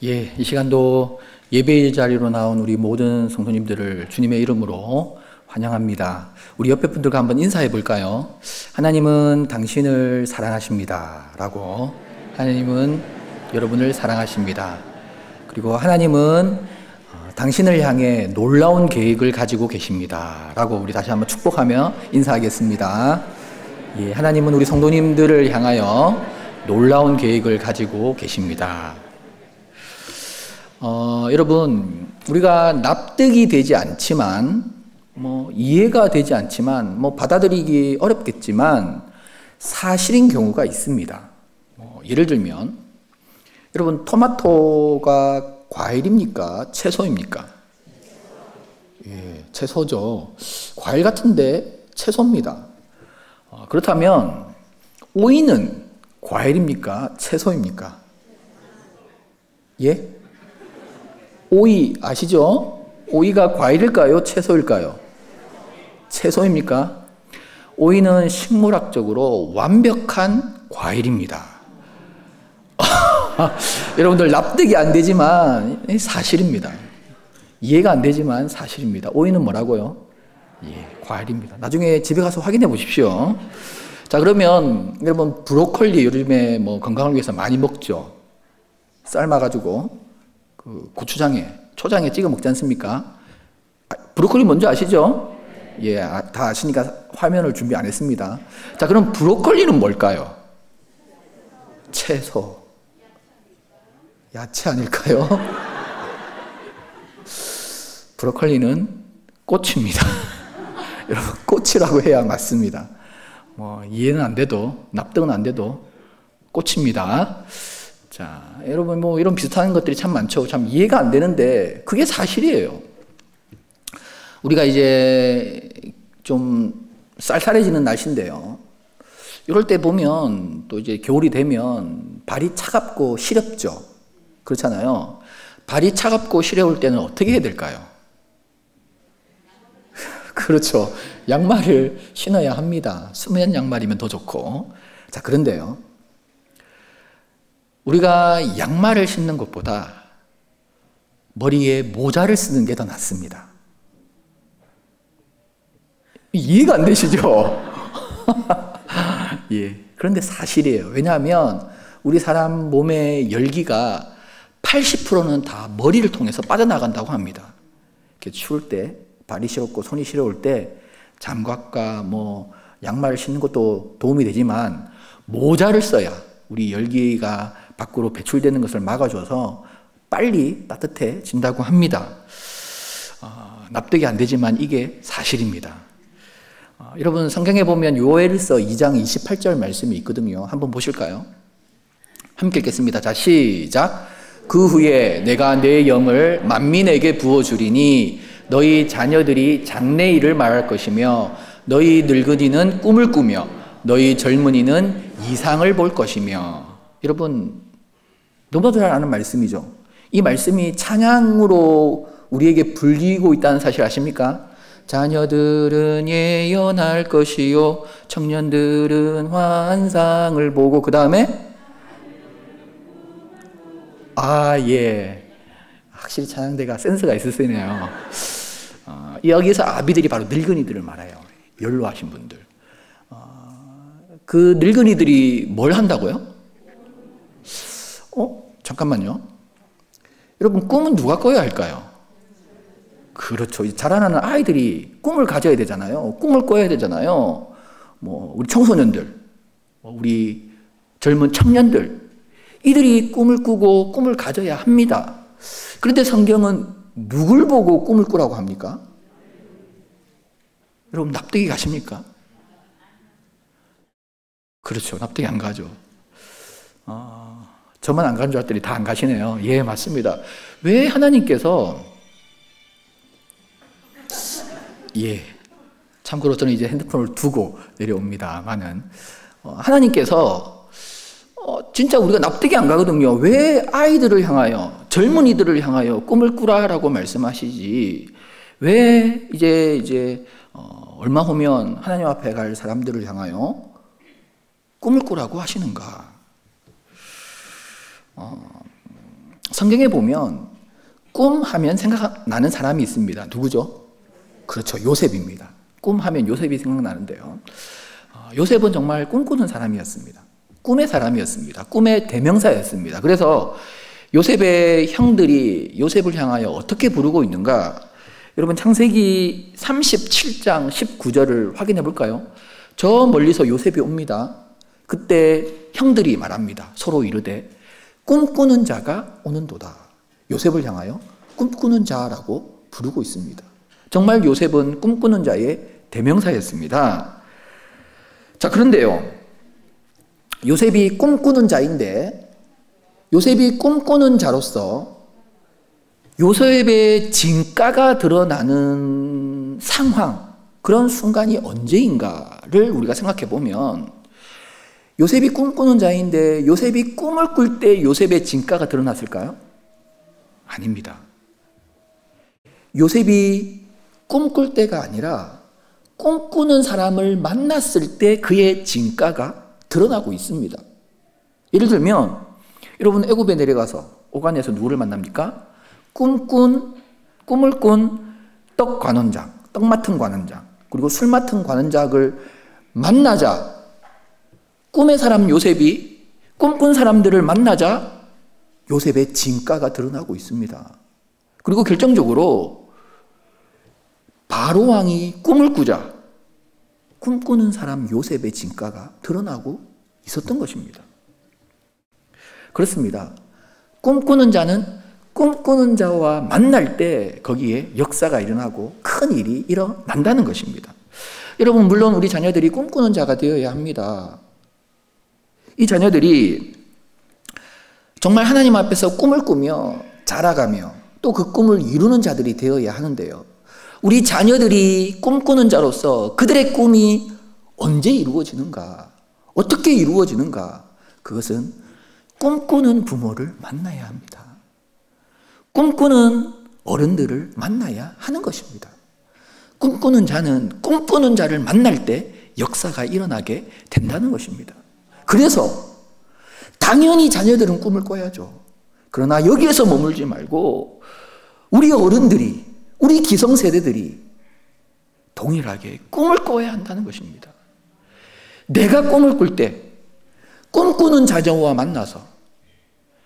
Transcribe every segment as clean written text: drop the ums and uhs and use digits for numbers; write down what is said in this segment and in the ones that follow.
예, 이 시간도 예배의 자리로 나온 우리 모든 성도님들을 주님의 이름으로 환영합니다. 우리 옆에 분들과 한번 인사해 볼까요? 하나님은 당신을 사랑하십니다. 라고. 하나님은 여러분을 사랑하십니다. 그리고 하나님은 당신을 향해 놀라운 계획을 가지고 계십니다. 라고 우리 다시 한번 축복하며 인사하겠습니다. 예, 하나님은 우리 성도님들을 향하여 놀라운 계획을 가지고 계십니다. 여러분, 우리가 납득이 되지 않지만, 이해가 되지 않지만, 받아들이기 어렵겠지만, 사실인 경우가 있습니다. 예를 들면, 여러분, 토마토가 과일입니까? 채소입니까? 예, 채소죠. 과일 같은데 채소입니다. 그렇다면, 오이는 과일입니까? 채소입니까? 예? 오이 아시죠? 오이가 과일일까요? 채소일까요? 채소입니까? 오이는 식물학적으로 완벽한 과일입니다. 여러분들 납득이 안 되지만 사실입니다. 이해가 안 되지만 사실입니다. 오이는 뭐라고요? 예, 과일입니다. 나중에 집에 가서 확인해 보십시오. 자, 그러면 여러분 브로콜리 요즘에 건강을 위해서 많이 먹죠. 삶아가지고 고추장에, 초장에 찍어 먹지 않습니까? 브로콜리 뭔지 아시죠? 예, 다 아시니까 화면을 준비 안 했습니다. 자, 그럼 브로콜리는 뭘까요? 채소. 야채 아닐까요? 브로콜리는 꽃입니다. 여러분, 꽃이라고 해야 맞습니다. 이해는 안 돼도, 납득은 안 돼도 꽃입니다. 자, 여러분 이런 비슷한 것들이 참 많죠. 참 이해가 안 되는데 그게 사실이에요. 우리가 이제 좀 쌀쌀해지는 날씨인데요. 이럴 때 보면 또 이제 겨울이 되면 발이 차갑고 시렵죠. 그렇잖아요. 발이 차갑고 시려울 때는 어떻게 해야 될까요? 그렇죠. 양말을 신어야 합니다. 수면 양말이면 더 좋고. 자, 그런데요. 우리가 양말을 신는 것보다 머리에 모자를 쓰는 게 더 낫습니다. 이해가 안 되시죠? 예. 그런데 사실이에요. 왜냐하면 우리 사람 몸의 열기가 80%는 다 머리를 통해서 빠져나간다고 합니다. 이렇게 추울 때, 발이 시렵고 손이 시려울 때 장갑과 양말을 신는 것도 도움이 되지만 모자를 써야 우리 열기가 밖으로 배출되는 것을 막아줘서 빨리 따뜻해진다고 합니다. 납득이 안 되지만 이게 사실입니다. 여러분 성경에 보면 요엘서 2장 28절 말씀이 있거든요. 한번 보실까요? 함께 읽겠습니다. 자, 시작. 그 후에 내가 내 영을 만민에게 부어주리니 너희 자녀들이 장래일을 말할 것이며 너희 늙은이는 꿈을 꾸며 너희 젊은이는 이상을 볼 것이며. 여러분 너무나도 잘 아는 말씀이죠. 이 말씀이 찬양으로 우리에게 불리고 있다는 사실 아십니까? 자녀들은 예언할 것이요 청년들은 환상을 보고 그 다음에 예, 확실히 찬양대가 센스가 있으시네요. 여기서 아비들이 바로 늙은이들을 말해요. 연로하신 분들. 그 늙은이들이 뭘 한다고요? 잠깐만요. 여러분, 꿈은 누가 꿔야 할까요? 그렇죠. 자라나는 아이들이 꿈을 가져야 되잖아요. 꿈을 꿔야 되잖아요. 우리 청소년들, 우리 젊은 청년들, 이들이 꿈을 꾸고 꿈을 가져야 합니다. 그런데 성경은 누굴 보고 꿈을 꾸라고 합니까? 여러분, 납득이 가십니까? 그렇죠. 납득이 안 가죠. 저만 안 가는 줄 알았더니 다 안 가시네요. 예, 맞습니다. 왜 하나님께서, 예, 참고로 저는 이제 핸드폰을 두고 내려옵니다만은, 하나님께서, 진짜 우리가 납득이 안 가거든요. 왜 아이들을 향하여, 젊은이들을 향하여 꿈을 꾸라라고 말씀하시지, 왜 이제, 얼마 후면 하나님 앞에 갈 사람들을 향하여 꿈을 꾸라고 하시는가? 성경에 보면 꿈 하면 생각나는 사람이 있습니다. 누구죠? 그렇죠. 요셉입니다. 꿈 하면 요셉이 생각나는데요. 요셉은 정말 꿈꾸는 사람이었습니다. 꿈의 사람이었습니다. 꿈의 대명사였습니다. 그래서 요셉의 형들이 요셉을 향하여 어떻게 부르고 있는가? 여러분 창세기 37장 19절을 확인해 볼까요? 저 멀리서 요셉이 옵니다. 그때 형들이 말합니다. 서로 이르되 꿈꾸는 자가 오는도다. 요셉을 향하여 꿈꾸는 자라고 부르고 있습니다. 정말 요셉은 꿈꾸는 자의 대명사였습니다. 자, 그런데요. 요셉이 꿈꾸는 자인데 요셉이 꿈꾸는 자로서 요셉의 진가가 드러나는 상황, 그런 순간이 언제인가를 우리가 생각해 보면 요셉이 꿈꾸는 자인데 요셉이 꿈을 꿀 때 요셉의 진가가 드러났을까요? 아닙니다. 요셉이 꿈꿀 때가 아니라 꿈꾸는 사람을 만났을 때 그의 진가가 드러나고 있습니다. 예를 들면 여러분 애굽에 내려가서 오간에서 누구를 만납니까? 꿈을 꾼 떡 관원장, 떡 맡은 관원장, 그리고 술 맡은 관원장을 만나자 꿈의 사람 요셉이 꿈꾼 사람들을 만나자 요셉의 진가가 드러나고 있습니다. 그리고 결정적으로 바로 왕이 꿈을 꾸자 꿈꾸는 사람 요셉의 진가가 드러나고 있었던 것입니다. 그렇습니다. 꿈꾸는 자는 꿈꾸는 자와 만날 때 거기에 역사가 일어나고 큰 일이 일어난다는 것입니다. 여러분, 물론 우리 자녀들이 꿈꾸는 자가 되어야 합니다. 이 자녀들이 정말 하나님 앞에서 꿈을 꾸며 자라가며 또 그 꿈을 이루는 자들이 되어야 하는데요. 우리 자녀들이 꿈꾸는 자로서 그들의 꿈이 언제 이루어지는가? 어떻게 이루어지는가? 그것은 꿈꾸는 부모를 만나야 합니다. 꿈꾸는 어른들을 만나야 하는 것입니다. 꿈꾸는 자는 꿈꾸는 자를 만날 때 역사가 일어나게 된다는 것입니다. 그래서 당연히 자녀들은 꿈을 꿔야죠. 그러나 여기에서 머물지 말고 우리 어른들이, 우리 기성세대들이 동일하게 꿈을 꿔야 한다는 것입니다. 내가 꿈을 꿀 때 꿈꾸는 자녀와 만나서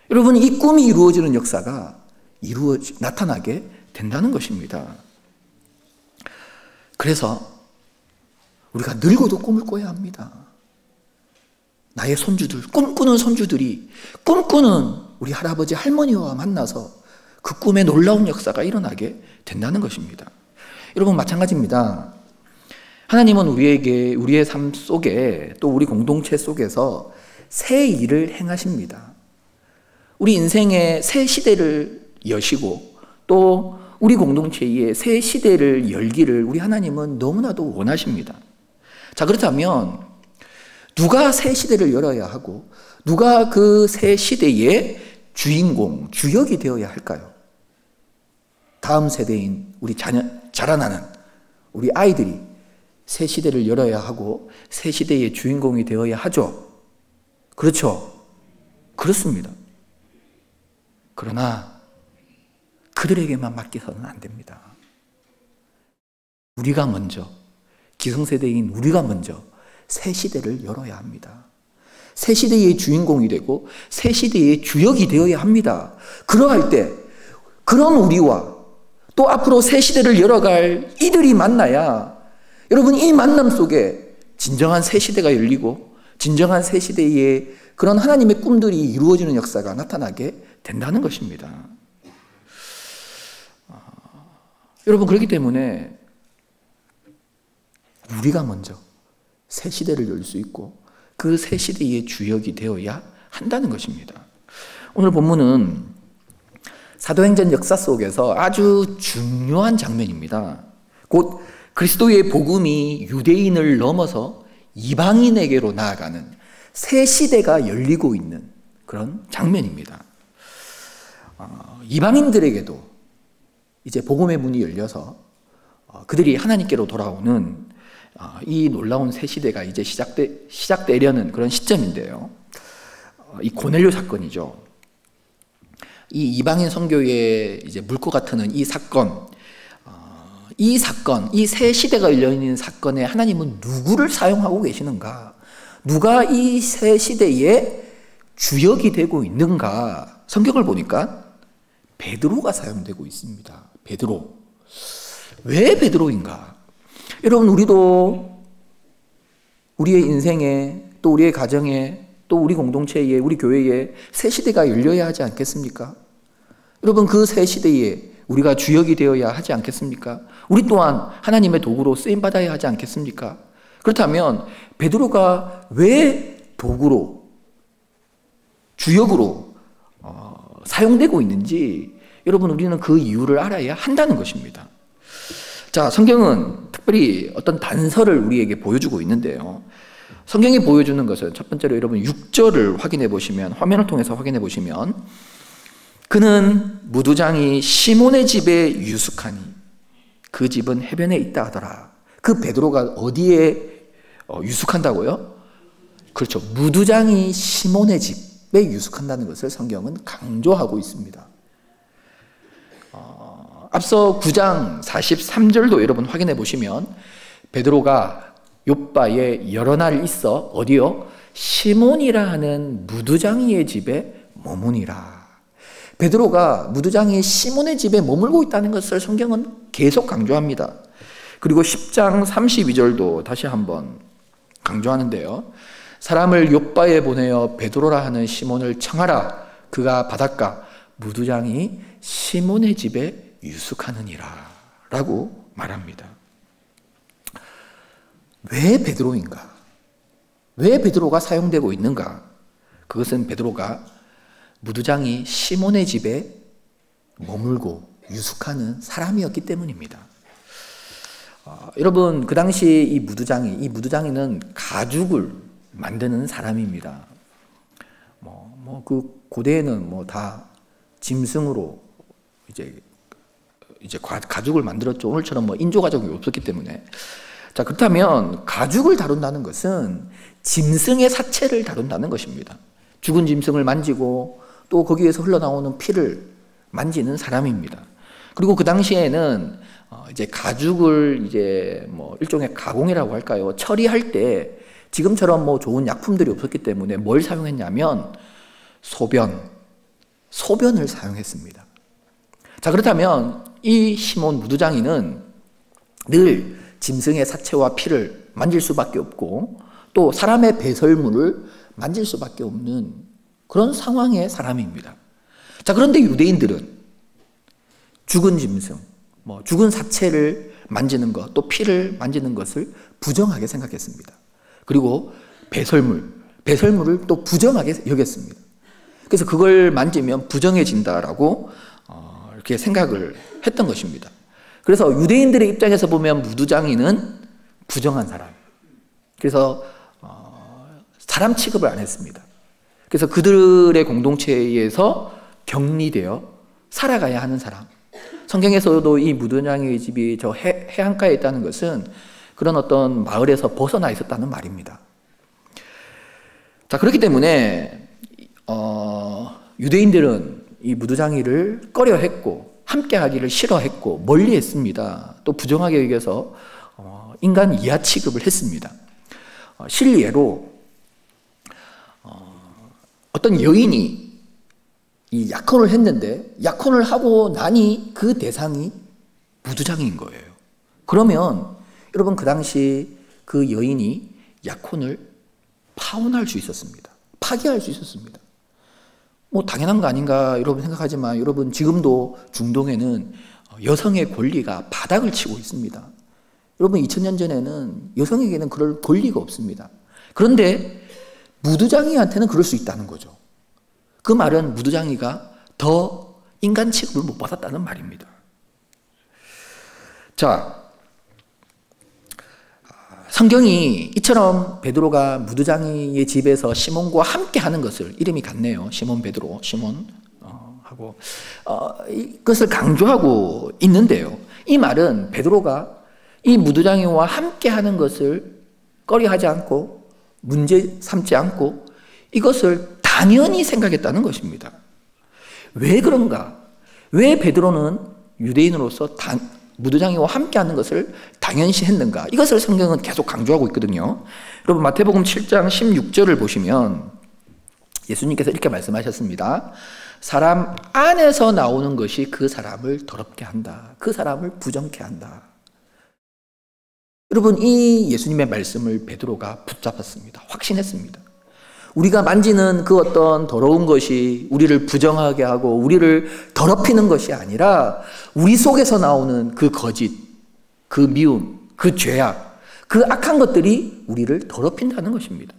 여러분 이 꿈이 이루어지는 역사가 나타나게 된다는 것입니다. 그래서 우리가 늙어도 꿈을 꿔야 합니다. 나의 손주들, 꿈꾸는 손주들이 꿈꾸는 우리 할아버지 할머니와 만나서 그 꿈에 놀라운 역사가 일어나게 된다는 것입니다. 여러분 마찬가지입니다. 하나님은 우리에게 우리의 삶 속에 또 우리 공동체 속에서 새 일을 행하십니다. 우리 인생의 새 시대를 여시고 또 우리 공동체에 새 시대를 열기를 우리 하나님은 너무나도 원하십니다. 자, 그렇다면 누가 새 시대를 열어야 하고 누가 그 새 시대의 주인공, 주역이 되어야 할까요? 다음 세대인 우리 자라나는 우리 아이들이 새 시대를 열어야 하고 새 시대의 주인공이 되어야 하죠. 그렇죠? 그렇습니다. 그러나 그들에게만 맡겨서는 안 됩니다. 우리가 먼저, 기성세대인 우리가 먼저 새 시대를 열어야 합니다. 새 시대의 주인공이 되고 새 시대의 주역이 되어야 합니다. 그러할 때 그런 우리와 또 앞으로 새 시대를 열어갈 이들이 만나야 여러분 이 만남 속에 진정한 새 시대가 열리고 진정한 새 시대의 그런 하나님의 꿈들이 이루어지는 역사가 나타나게 된다는 것입니다. 여러분 그렇기 때문에 우리가 먼저 새 시대를 열 수 있고 그 새 시대의 주역이 되어야 한다는 것입니다. 오늘 본문은 사도행전 역사 속에서 아주 중요한 장면입니다. 곧 그리스도의 복음이 유대인을 넘어서 이방인에게로 나아가는 새 시대가 열리고 있는 그런 장면입니다. 이방인들에게도 이제 복음의 문이 열려서 그들이 하나님께로 돌아오는 이 놀라운 새 시대가 이제 시작되려는 그런 시점인데요. 이 고넬료 사건이죠. 이 이방인 선교에 이제 물고 같은 이 사건, 이 새 시대가 열려있는 사건에 하나님은 누구를 사용하고 계시는가? 누가 이 새 시대에 주역이 되고 있는가? 성경을 보니까 베드로가 사용되고 있습니다. 베드로. 왜 베드로인가? 여러분, 우리도 우리의 인생에, 또 우리의 가정에, 또 우리 공동체에, 우리 교회에 새 시대가 열려야 하지 않겠습니까? 여러분, 그 새 시대에 우리가 주역이 되어야 하지 않겠습니까? 우리 또한 하나님의 도구로 쓰임받아야 하지 않겠습니까? 그렇다면 베드로가 왜 도구로, 주역으로 사용되고 있는지 여러분, 우리는 그 이유를 알아야 한다는 것입니다. 자, 성경은 특별히 어떤 단서를 우리에게 보여주고 있는데요. 성경이 보여주는 것은 첫 번째로 여러분 6절을 확인해 보시면, 화면을 통해서 확인해 보시면, 그는 무두장이 시몬의 집에 유숙하니 그 집은 해변에 있다 하더라. 그 베드로가 어디에 유숙한다고요? 그렇죠. 무두장이 시몬의 집에 유숙한다는 것을 성경은 강조하고 있습니다. 앞서 9장 43절도 여러분 확인해 보시면 베드로가 욥바에 여러 날 있어 어디요? 시몬이라 하는 무두장이의 집에 머무니라. 베드로가 무두장이 시몬의 집에 머물고 있다는 것을 성경은 계속 강조합니다. 그리고 10장 32절도 다시 한번 강조하는데요. 사람을 욥바에 보내어 베드로라 하는 시몬을 청하라. 그가 바닷가 무두장이 시몬의 집에 유숙하느니라 라고 말합니다. 왜 베드로인가? 왜 베드로가 사용되고 있는가? 그것은 베드로가 무두장이 시몬의 집에 머물고 유숙하는 사람이었기 때문입니다. 여러분, 그 당시 이 무두장이는 가죽을 만드는 사람입니다. 그 고대에는 다 짐승으로 이제 가죽을 만들었죠. 오늘처럼 인조 가죽이 없었기 때문에. 자, 그렇다면 가죽을 다룬다는 것은 짐승의 사체를 다룬다는 것입니다. 죽은 짐승을 만지고 또 거기에서 흘러나오는 피를 만지는 사람입니다. 그리고 그 당시에는 이제 가죽을 일종의 가공이라고 할까요? 처리할 때 지금처럼 좋은 약품들이 없었기 때문에 뭘 사용했냐면 소변을 사용했습니다. 자, 그렇다면 이 시몬 무두장이는 늘 짐승의 사체와 피를 만질 수밖에 없고 또 사람의 배설물을 만질 수밖에 없는 그런 상황의 사람입니다. 자, 그런데 유대인들은 죽은 짐승, 죽은 사체를 만지는 것, 또 피를 만지는 것을 부정하게 생각했습니다. 그리고 배설물을 또 부정하게 여겼습니다. 그래서 그걸 만지면 부정해진다라고 이렇게 생각을 했던 것입니다. 그래서 유대인들의 입장에서 보면 무두장이는 부정한 사람. 그래서 사람 취급을 안 했습니다. 그래서 그들의 공동체에서 격리되어 살아가야 하는 사람. 성경에서도 이 무두장의 집이 저 해안가에 있다는 것은 그런 어떤 마을에서 벗어나 있었다는 말입니다. 자, 그렇기 때문에 유대인들은 이 무두장이를 꺼려했고 함께하기를 싫어했고 멀리했습니다. 또 부정하게 여겨서 인간 이하 취급을 했습니다. 실례로 어떤 여인이 이 약혼을 했는데 약혼을 하고 나니 그 대상이 무두장인 거예요. 그러면 여러분, 그 당시 그 여인이 약혼을 파혼할 수 있었습니다. 파기할 수 있었습니다. 당연한 거 아닌가 여러분 생각하지만 여러분, 지금도 중동에는 여성의 권리가 바닥을 치고 있습니다. 여러분, 2000년 전에는 여성에게는 그럴 권리가 없습니다. 그런데 무두장이한테는 그럴 수 있다는 거죠. 그 말은 무두장이가 더 인간 취급을 못 받았다는 말입니다. 자, 성경이 이처럼 베드로가 무두장이의 집에서 시몬과 함께 하는 것을, 이름이 같네요. 시몬 베드로, 하고 이것을 강조하고 있는데요. 이 말은 베드로가 이 무두장이와 함께 하는 것을 꺼려하지 않고 문제 삼지 않고 이것을 당연히 생각했다는 것입니다. 왜 그런가? 왜 베드로는 유대인으로서 무도장이와 함께하는 것을 당연시했는가? 이것을 성경은 계속 강조하고 있거든요. 여러분 마태복음 7장 16절을 보시면 예수님께서 이렇게 말씀하셨습니다. 사람 안에서 나오는 것이 그 사람을 더럽게 한다. 그 사람을 부정케 한다. 여러분 이 예수님의 말씀을 베드로가 붙잡았습니다. 확신했습니다. 우리가 만지는 그 어떤 더러운 것이 우리를 부정하게 하고 우리를 더럽히는 것이 아니라 우리 속에서 나오는 그 거짓, 그 미움, 그 죄악, 그 악한 것들이 우리를 더럽힌다는 것입니다.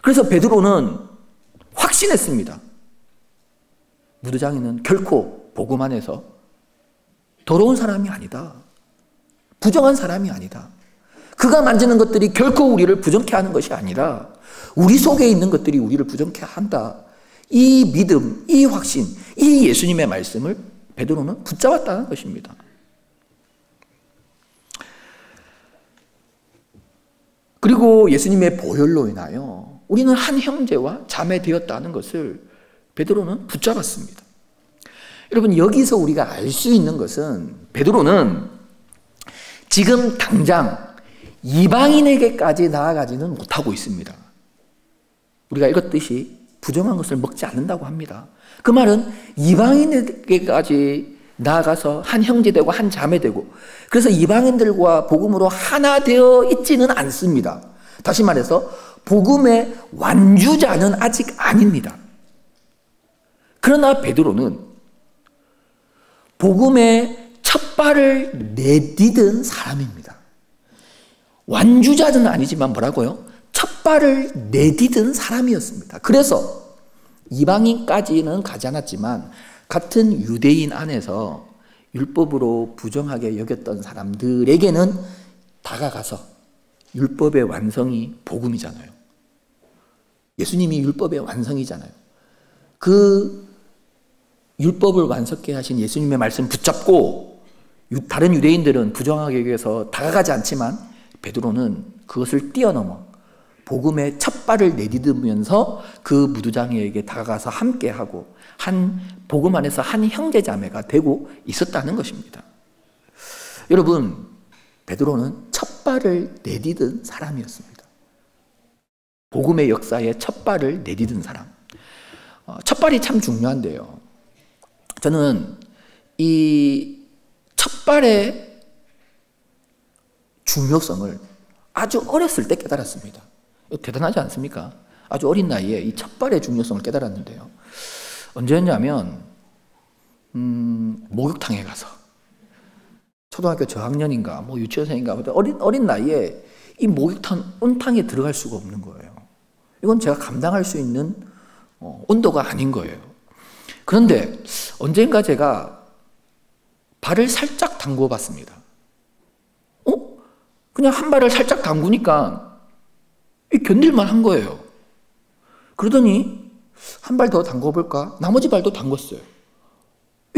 그래서 베드로는 확신했습니다. 무도장이는 결코 복음 안에서 더러운 사람이 아니다. 부정한 사람이 아니다. 그가 만지는 것들이 결코 우리를 부정케 하는 것이 아니라 우리 속에 있는 것들이 우리를 부정케 한다. 이 믿음, 이 확신, 이 예수님의 말씀을 베드로는 붙잡았다는 것입니다. 그리고 예수님의 보혈로 인하여 우리는 한 형제와 자매 되었다는 것을 베드로는 붙잡았습니다. 여러분 여기서 우리가 알 수 있는 것은 베드로는 지금 당장 이방인에게까지 나아가지는 못하고 있습니다. 우리가 읽었듯이 부정한 것을 먹지 않는다고 합니다. 그 말은 이방인에게까지 나아가서 한 형제 되고 한 자매 되고 그래서 이방인들과 복음으로 하나 되어 있지는 않습니다. 다시 말해서 복음의 완주자는 아직 아닙니다. 그러나 베드로는 복음의 첫 발을 내디딘 사람입니다. 완주자는 아니지만 뭐라고요? 첫 발을 내디딘 사람이었습니다. 그래서 이방인까지는 가지 않았지만 같은 유대인 안에서 율법으로 부정하게 여겼던 사람들에게는 다가가서 율법의 완성이 복음이잖아요. 예수님이 율법의 완성이잖아요. 그 율법을 완성케 하신 예수님의 말씀 붙잡고 다른 유대인들은 부정하게 여겨서 다가가지 않지만 베드로는 그것을 뛰어넘어 복음의 첫 발을 내디디면서 그 무두장이에게 다가가서 함께하고 한 복음 안에서 한 형제자매가 되고 있었다는 것입니다. 여러분 베드로는 첫 발을 내디딘 사람이었습니다. 복음의 역사에 첫 발을 내디딘 사람. 첫 발이 참 중요한데요. 저는 이 첫 발의 중요성을 아주 어렸을 때 깨달았습니다. 대단하지 않습니까? 아주 어린 나이에 이 첫 발의 중요성을 깨달았는데요. 언제였냐면 목욕탕에 가서 초등학교 저학년인가 뭐 유치원생인가 어린 나이에 이 목욕탕 온탕에 들어갈 수가 없는 거예요. 이건 제가 감당할 수 있는 온도가 아닌 거예요. 그런데 언젠가 제가 발을 살짝 담궈 봤습니다. 그냥 한 발을 살짝 담그니까 견딜만 한 거예요. 그러더니 한 발 더 담궈 볼까? 나머지 발도 담궜어요.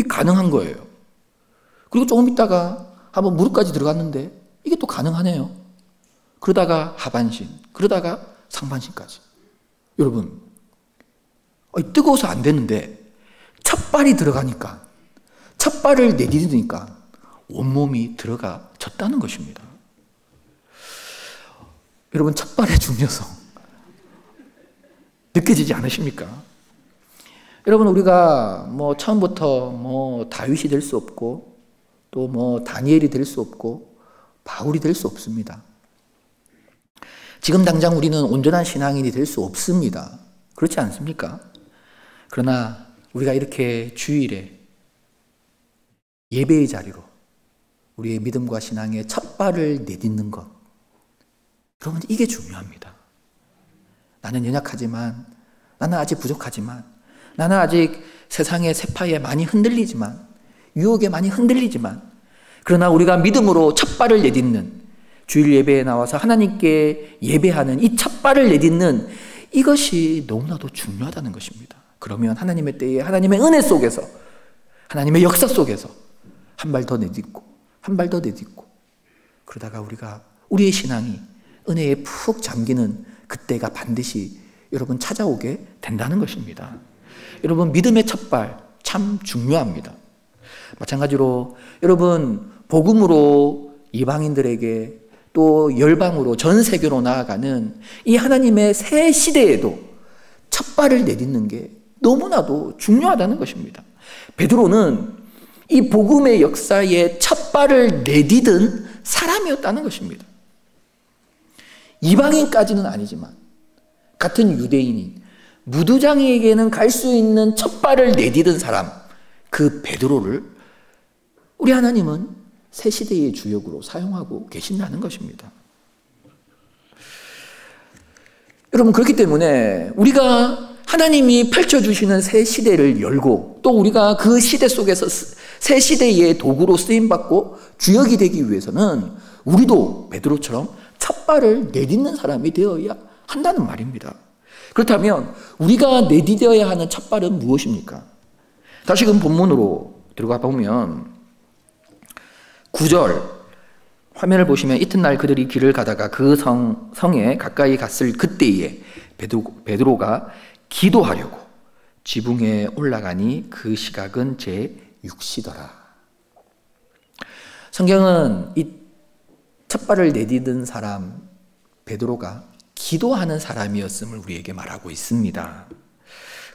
가능한 거예요. 그리고 조금 있다가 한번 무릎까지 들어갔는데 이게 또 가능하네요. 그러다가 하반신, 그러다가 상반신까지. 여러분, 뜨거워서 안 되는데 첫 발이 들어가니까, 첫 발을 내디디니까 온몸이 들어가졌다는 것입니다. 여러분, 첫 발의 중요성 느껴지지 않으십니까? 여러분, 우리가 처음부터 다윗이 될 수 없고 또 다니엘이 될 수 없고 바울이 될 수 없습니다. 지금 당장 우리는 온전한 신앙인이 될 수 없습니다. 그렇지 않습니까? 그러나 우리가 이렇게 주일에 예배의 자리로 우리의 믿음과 신앙의 첫 발을 내딛는 것, 여러분 이게 중요합니다. 나는 연약하지만, 나는 아직 부족하지만, 나는 아직 세상의 세파에 많이 흔들리지만, 유혹에 많이 흔들리지만, 그러나 우리가 믿음으로 첫 발을 내딛는, 주일 예배에 나와서 하나님께 예배하는 이 첫 발을 내딛는 이것이 너무나도 중요하다는 것입니다. 그러면 하나님의 때에 하나님의 은혜 속에서, 하나님의 역사 속에서 한 발 더 내딛고 한 발 더 내딛고, 그러다가 우리의 신앙이 은혜에 푹 잠기는 그때가 반드시 여러분 찾아오게 된다는 것입니다. 여러분, 믿음의 첫 발, 참 중요합니다. 마찬가지로 여러분 복음으로 이방인들에게 또 열방으로 전 세계로 나아가는 이 하나님의 새 시대에도 첫 발을 내딛는 게 너무나도 중요하다는 것입니다. 베드로는 이 복음의 역사에 첫 발을 내딛은 사람이었다는 것입니다. 이방인까지는 아니지만 같은 유대인인 무두장에게는 갈 수 있는 첫 발을 내딛은 사람, 그 베드로를 우리 하나님은 새 시대의 주역으로 사용하고 계신다는 것입니다. 여러분, 그렇기 때문에 우리가 하나님이 펼쳐주시는 새 시대를 열고 또 우리가 그 시대 속에서 새 시대의 도구로 쓰임받고 주역이 되기 위해서는 우리도 베드로처럼 첫 발을 내딛는 사람이 되어야 한다는 말입니다. 그렇다면 우리가 내딛어야 하는 첫 발은 무엇입니까? 다시금 본문으로 들어가 보면 9절 화면을 보시면 이튿날 그들이 길을 가다가 그 성에 가까이 갔을 그때에 베드로가 기도하려고 지붕에 올라가니 그 시각은 제 6시더라. 성경은 이 첫 발을 내딛은 사람 베드로가 기도하는 사람이었음을 우리에게 말하고 있습니다.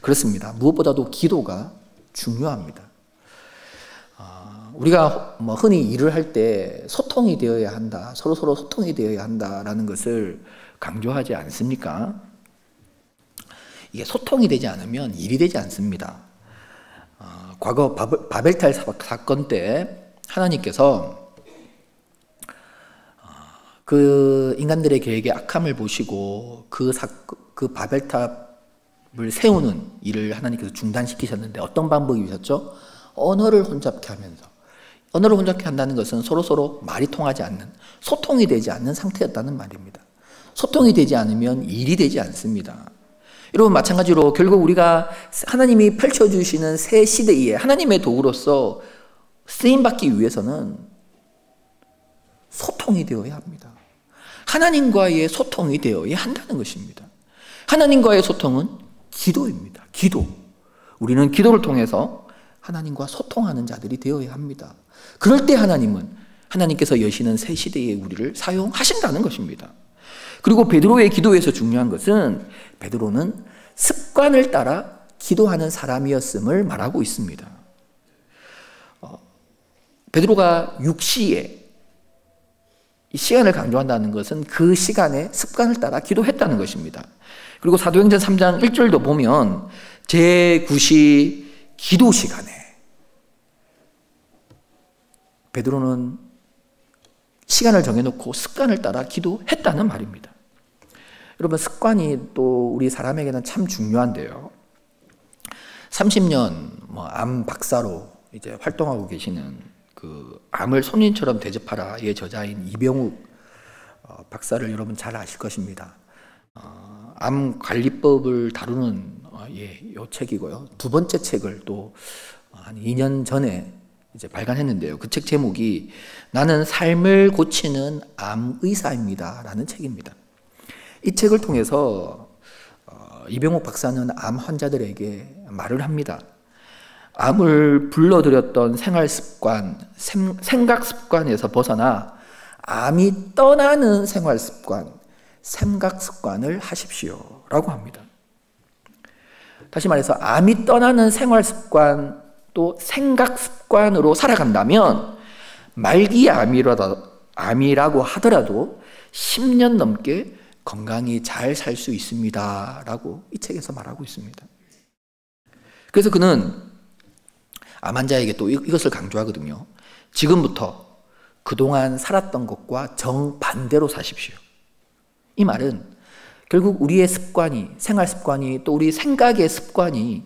그렇습니다. 무엇보다도 기도가 중요합니다. 우리가 흔히 일을 할 때 소통이 되어야 한다, 서로 소통이 되어야 한다라는 것을 강조하지 않습니까? 이게 소통이 되지 않으면 일이 되지 않습니다. 과거 바벨탑 사건 때 하나님께서 그 인간들의 계획의 악함을 보시고 그 바벨탑을 세우는 일을 하나님께서 중단시키셨는데 어떤 방법이셨죠? 언어를 혼잡케 하면서. 언어를 혼잡케 한다는 것은 서로 말이 통하지 않는, 소통이 되지 않는 상태였다는 말입니다. 소통이 되지 않으면 일이 되지 않습니다. 여러분, 마찬가지로 결국 우리가 하나님이 펼쳐주시는 새 시대에 하나님의 도구로서 쓰임받기 위해서는 소통이 되어야 합니다. 하나님과의 소통이 되어야 한다는 것입니다. 하나님과의 소통은 기도입니다. 기도. 우리는 기도를 통해서 하나님과 소통하는 자들이 되어야 합니다. 그럴 때 하나님께서 여시는 새 시대에 우리를 사용하신다는 것입니다. 그리고 베드로의 기도에서 중요한 것은 베드로는 습관을 따라 기도하는 사람이었음을 말하고 있습니다. 베드로가 6시에 이 시간을 강조한다는 것은 그 시간에 습관을 따라 기도했다는 것입니다. 그리고 사도행전 3장 1절도 보면 제9시 기도 시간에 베드로는 시간을 정해놓고 습관을 따라 기도했다는 말입니다. 여러분, 습관이 또 우리 사람에게는 참 중요한데요. 30년 암 박사로 이제 활동하고 계시는 그 암을 손님처럼 대접하라의 저자인 이병욱 박사를 여러분 잘 아실 것입니다. 암 관리법을 다루는 이 책이고요. 두 번째 책을 또 한 2년 전에 이제 발간했는데요. 그 책 제목이 나는 삶을 고치는 암 의사입니다라는 책입니다. 이 책을 통해서 이병욱 박사는 암 환자들에게 말을 합니다. 암을 불러들였던 생활 습관, 생각 습관에서 벗어나 암이 떠나는 생활 습관, 생각 습관을 하십시오 라고 합니다. 다시 말해서 암이 떠나는 생활 습관 또 생각 습관으로 살아간다면 말기 암이라고 하더라도 10년 넘게 건강히 잘 살 수 있습니다 라고 이 책에서 말하고 있습니다. 그래서 그는 암 환자에게 또 이것을 강조하거든요. 지금부터 그동안 살았던 것과 정반대로 사십시오. 이 말은 결국 우리의 습관이, 생활 습관이 또 우리 생각의 습관이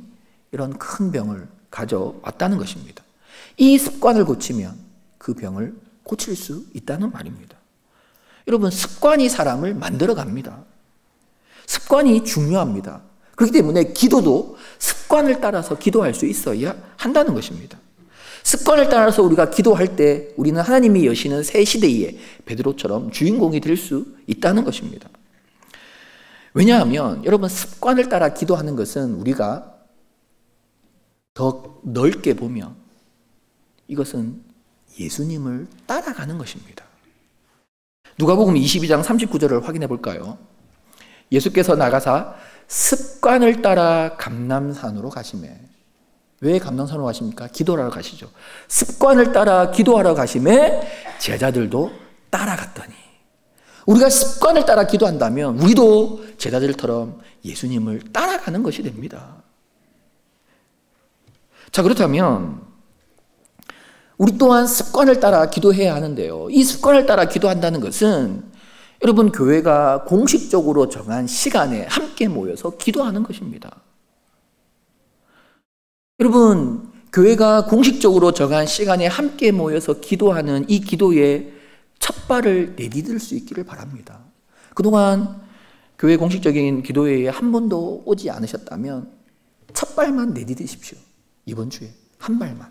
이런 큰 병을 가져왔다는 것입니다. 이 습관을 고치면 그 병을 고칠 수 있다는 말입니다. 여러분, 습관이 사람을 만들어갑니다. 습관이 중요합니다. 그렇기 때문에 기도도 습관을 따라서 기도할 수 있어야 한다는 것입니다. 습관을 따라서 우리가 기도할 때 우리는 하나님이 여시는 새 시대에 베드로처럼 주인공이 될 수 있다는 것입니다. 왜냐하면 여러분, 습관을 따라 기도하는 것은 우리가 더 넓게 보면 이것은 예수님을 따라가는 것입니다. 누가복음 22장 39절을 확인해 볼까요? 예수께서 나가사 습관을 따라 감람산으로 가시매. 왜 감람산으로 가십니까? 기도하러 가시죠. 습관을 따라 기도하러 가시매 제자들도 따라갔더니. 우리가 습관을 따라 기도한다면 우리도 제자들처럼 예수님을 따라가는 것이 됩니다. 자, 그렇다면 우리 또한 습관을 따라 기도해야 하는데요. 이 습관을 따라 기도한다는 것은 여러분, 교회가 공식적으로 정한 시간에 함께 모여서 기도하는 것입니다. 여러분, 교회가 공식적으로 정한 시간에 함께 모여서 기도하는 이 기도에 첫 발을 내디딜 수 있기를 바랍니다. 그동안 교회 공식적인 기도회에 한 번도 오지 않으셨다면 첫 발만 내디디십시오. 이번 주에 한 발만.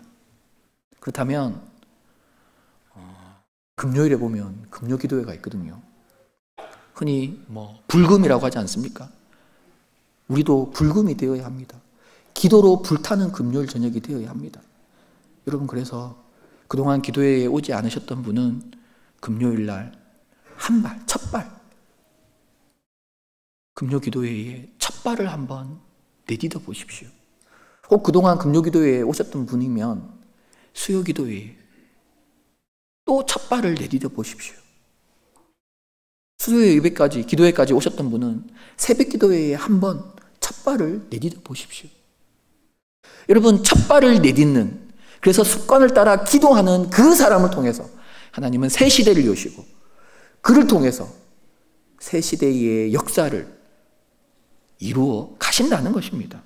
그렇다면 금요일에 보면 금요 기도회가 있거든요. 흔히 불금이라고 하지 않습니까? 우리도 불금이 되어야 합니다. 기도로 불타는 금요일 저녁이 되어야 합니다. 여러분, 그래서 그동안 기도회에 오지 않으셨던 분은 금요일 날 한 발, 첫 발, 금요 기도회에 첫 발을 한번 내디뎌 보십시오. 혹 그동안 금요 기도회에 오셨던 분이면 수요 기도회에 또 첫 발을 내디뎌 보십시오. 수요 예배까지, 기도회까지 오셨던 분은 새벽 기도회에 한번 첫 발을 내디뎌 보십시오. 여러분, 첫 발을 내딛는, 그래서 습관을 따라 기도하는 그 사람을 통해서 하나님은 새 시대를 여시고 그를 통해서 새 시대의 역사를 이루어 가신다는 것입니다.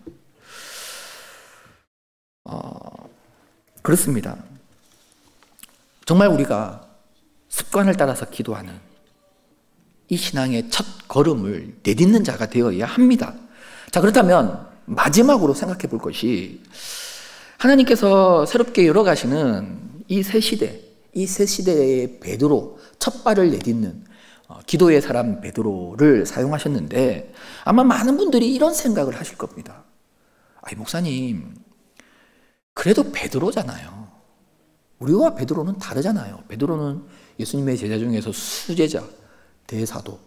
그렇습니다. 정말 우리가 습관을 따라서 기도하는 이 신앙의 첫 걸음을 내딛는 자가 되어야 합니다. 자, 그렇다면 마지막으로 생각해 볼 것이 하나님께서 새롭게 열어가시는 이 새 시대, 이 새 시대의 베드로, 첫 발을 내딛는 기도의 사람 베드로를 사용하셨는데 아마 많은 분들이 이런 생각을 하실 겁니다. 아니, 목사님, 그래도 베드로잖아요. 우리와 베드로는 다르잖아요. 베드로는 예수님의 제자 중에서 수제자, 대사도.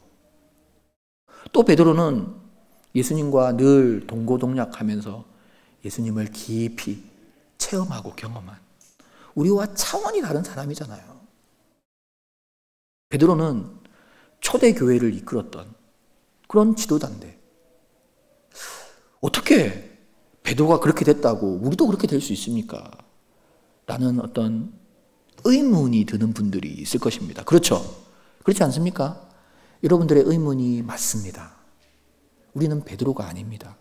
또 베드로는 예수님과 늘 동고동락하면서 예수님을 깊이 체험하고 경험한 우리와 차원이 다른 사람이잖아요. 베드로는 초대교회를 이끌었던 그런 지도자인데 어떻게 베드로가 그렇게 됐다고 우리도 그렇게 될 수 있습니까? 라는 어떤 의문이 드는 분들이 있을 것입니다. 그렇죠? 그렇지 않습니까? 여러분들의 의문이 맞습니다. 우리는 베드로가 아닙니다.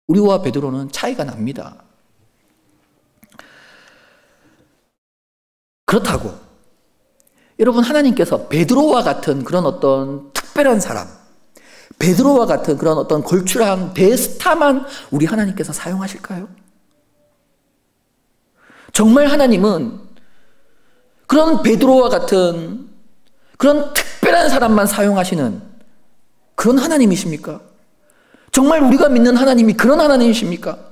우리와 베드로는 차이가 납니다. 그렇다고 여러분, 하나님께서 베드로와 같은 그런 어떤 특별한 사람, 베드로와 같은 그런 어떤 걸출한 대스타만 우리 하나님께서 사용하실까요? 정말 하나님은 그런 베드로와 같은 그런 특별한 사람만 사용하시는 그런 하나님이십니까? 정말 우리가 믿는 하나님이 그런 하나님이십니까?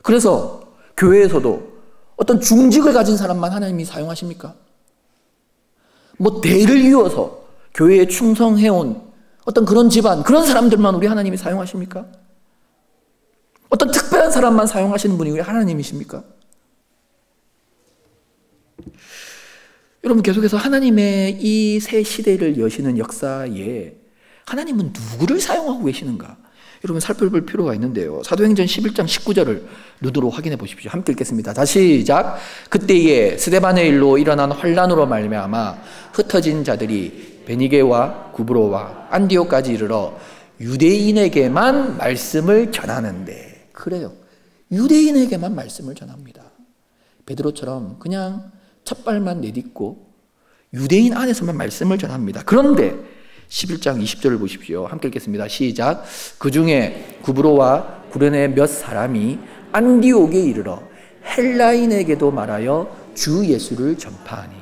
그래서 교회에서도 어떤 중직을 가진 사람만 하나님이 사용하십니까? 대를 이어서 교회에 충성해온 어떤 그런 집안, 그런 사람들만 우리 하나님이 사용하십니까? 어떤 특별한 사람만 사용하시는 분이 우리 하나님이십니까? 여러분, 계속해서 하나님의 이 새 시대를 여시는 역사에 하나님은 누구를 사용하고 계시는가? 여러분, 살펴볼 필요가 있는데요. 사도행전 11장 19절을 눈으로 확인해 보십시오. 함께 읽겠습니다. 다시 시작. 그때에 스데반의 일로 일어난 환란으로 말미암아 흩어진 자들이 베니게와 구브로와 안디오까지 이르러 유대인에게만 말씀을 전하는데. 그래요. 유대인에게만 말씀을 전합니다. 베드로처럼 그냥 첫 발만 내딛고 유대인 안에서만 말씀을 전합니다. 그런데 11장 20절을 보십시오. 함께 읽겠습니다. 시작. 그 중에 구브로와 구레네 몇 사람이 안디옥에 이르러 헬라인에게도 말하여 주 예수를 전파하니.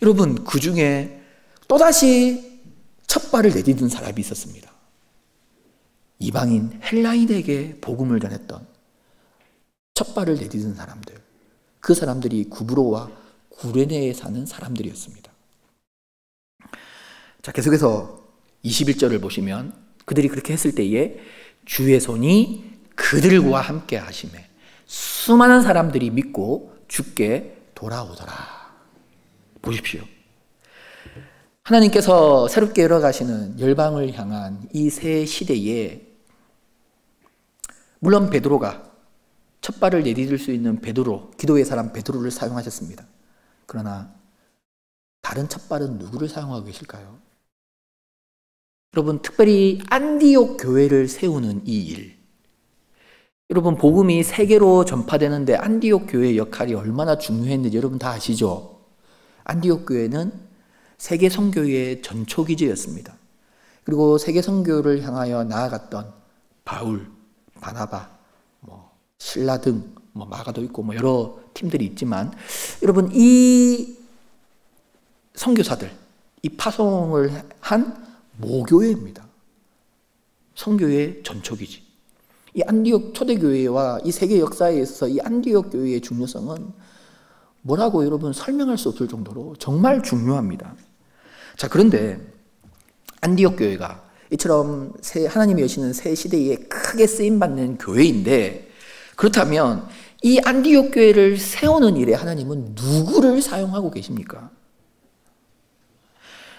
여러분, 그 중에 또다시 첫 발을 내딛은 사람이 있었습니다. 이방인 헬라인에게 복음을 전했던 첫 발을 내딛은 사람들, 그 사람들이 구브로와 구레네에 사는 사람들이었습니다. 자, 계속해서 21절을 보시면 그들이 그렇게 했을 때에 주의 손이 그들과 함께 하심에 수많은 사람들이 믿고 주께 돌아오더라. 보십시오. 하나님께서 새롭게 열어가시는 열방을 향한 이 새 시대에 물론 베드로가 첫 발을 내디딜 수 있는 베드로, 기도의 사람 베드로를 사용하셨습니다. 그러나 다른 첫 발은 누구를 사용하고 계실까요? 여러분, 특별히 안디옥 교회를 세우는 이 일, 여러분 복음이 세계로 전파되는데 안디옥 교회의 역할이 얼마나 중요했는지 여러분 다 아시죠? 안디옥 교회는 세계 선교의 전초기지였습니다. 그리고 세계 선교를 향하여 나아갔던 바울, 바나바, 신라 등 마가도 있고 여러 팀들이 있지만 여러분 이 선교사들, 이 파송을 한 모교회입니다. 선교의 전초기지. 이 안디옥 초대교회와 이 세계 역사에 있어서 이 안디옥 교회의 중요성은 뭐라고 여러분 설명할 수 없을 정도로 정말 중요합니다. 자, 그런데 안디옥 교회가 이처럼 하나님이 여시는 새 시대에 크게 쓰임받는 교회인데, 그렇다면 이 안디옥 교회를 세우는 일에 하나님은 누구를 사용하고 계십니까?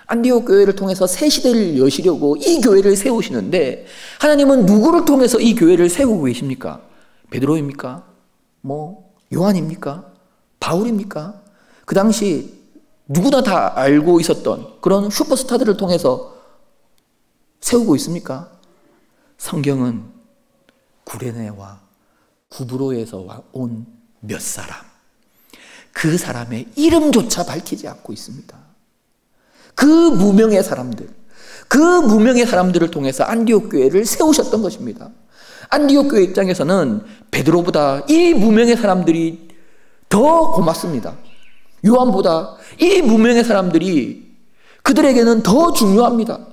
안디옥 교회를 통해서 새 시대를 여시려고 이 교회를 세우시는데 하나님은 누구를 통해서 이 교회를 세우고 계십니까? 베드로입니까? 요한입니까? 바울입니까? 그 당시 누구나 다 알고 있었던 그런 슈퍼스타들을 통해서 세우고 있습니까? 성경은 구레네와 구브로에서 온 몇 사람, 그 사람의 이름조차 밝히지 않고 있습니다. 그 무명의 사람들을 통해서 안디옥 교회를 세우셨던 것입니다. 안디옥 교회 입장에서는 베드로보다 이 무명의 사람들이 더 고맙습니다. 요한보다 이 무명의 사람들이 그들에게는 더 중요합니다.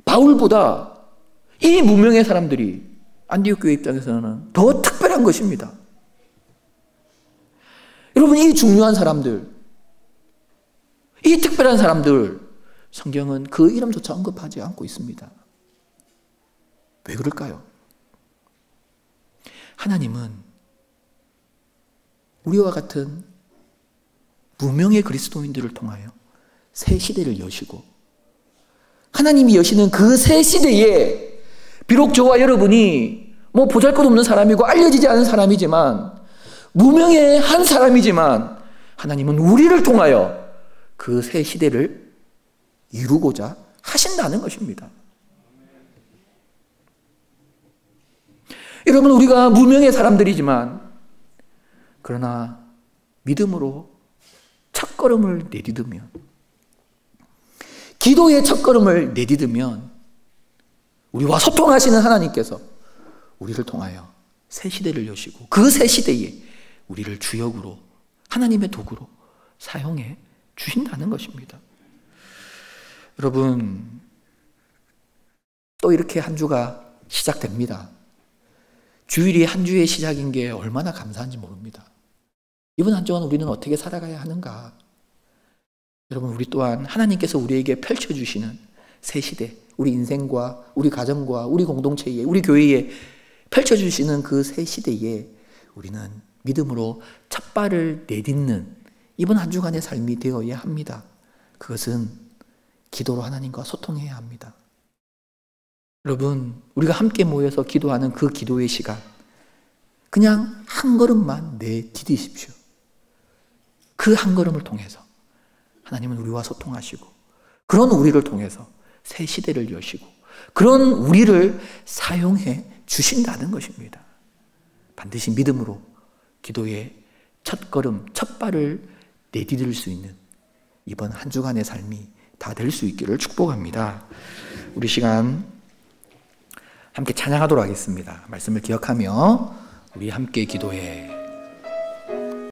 바울보다 이 무명의 사람들이 안디옥 교회 입장에서는 더 특별한 것입니다. 여러분, 이 중요한 사람들, 이 특별한 사람들, 성경은 그 이름조차 언급하지 않고 있습니다. 왜 그럴까요? 하나님은 우리와 같은 무명의 그리스도인들을 통하여 새 시대를 여시고, 하나님이 여시는 그 새 시대에 비록 저와 여러분이 보잘것없는 사람이고 알려지지 않은 사람이지만, 무명의 한 사람이지만 하나님은 우리를 통하여 그 새 시대를 이루고자 하신다는 것입니다. 여러분, 우리가 무명의 사람들이지만 그러나 믿음으로 첫걸음을 내디디면, 기도의 첫걸음을 내디디면 우리와 소통하시는 하나님께서 우리를 통하여 새 시대를 여시고 그 새 시대에 우리를 주역으로, 하나님의 도구로 사용해 주신다는 것입니다. 여러분, 또 이렇게 한 주가 시작됩니다. 주일이 한 주의 시작인 게 얼마나 감사한지 모릅니다. 이번 한 주간 우리는 어떻게 살아가야 하는가? 여러분, 우리 또한 하나님께서 우리에게 펼쳐주시는 새 시대, 우리 인생과 우리 가정과 우리 공동체에, 우리 교회에 펼쳐주시는 그 새 시대에 우리는 믿음으로 첫 발을 내딛는 이번 한 주간의 삶이 되어야 합니다. 그것은 기도로 하나님과 소통해야 합니다. 여러분, 우리가 함께 모여서 기도하는 그 기도의 시간, 그냥 한 걸음만 내디디십시오. 그 한 걸음을 통해서 하나님은 우리와 소통하시고, 그런 우리를 통해서 새 시대를 여시고, 그런 우리를 사용해 주신다는 것입니다. 반드시 믿음으로 기도의 첫 걸음, 첫 발을 내디딜 수 있는 이번 한 주간의 삶이 다 될 수 있기를 축복합니다. 우리 시간 함께 찬양하도록 하겠습니다. 말씀을 기억하며 우리 함께 기도해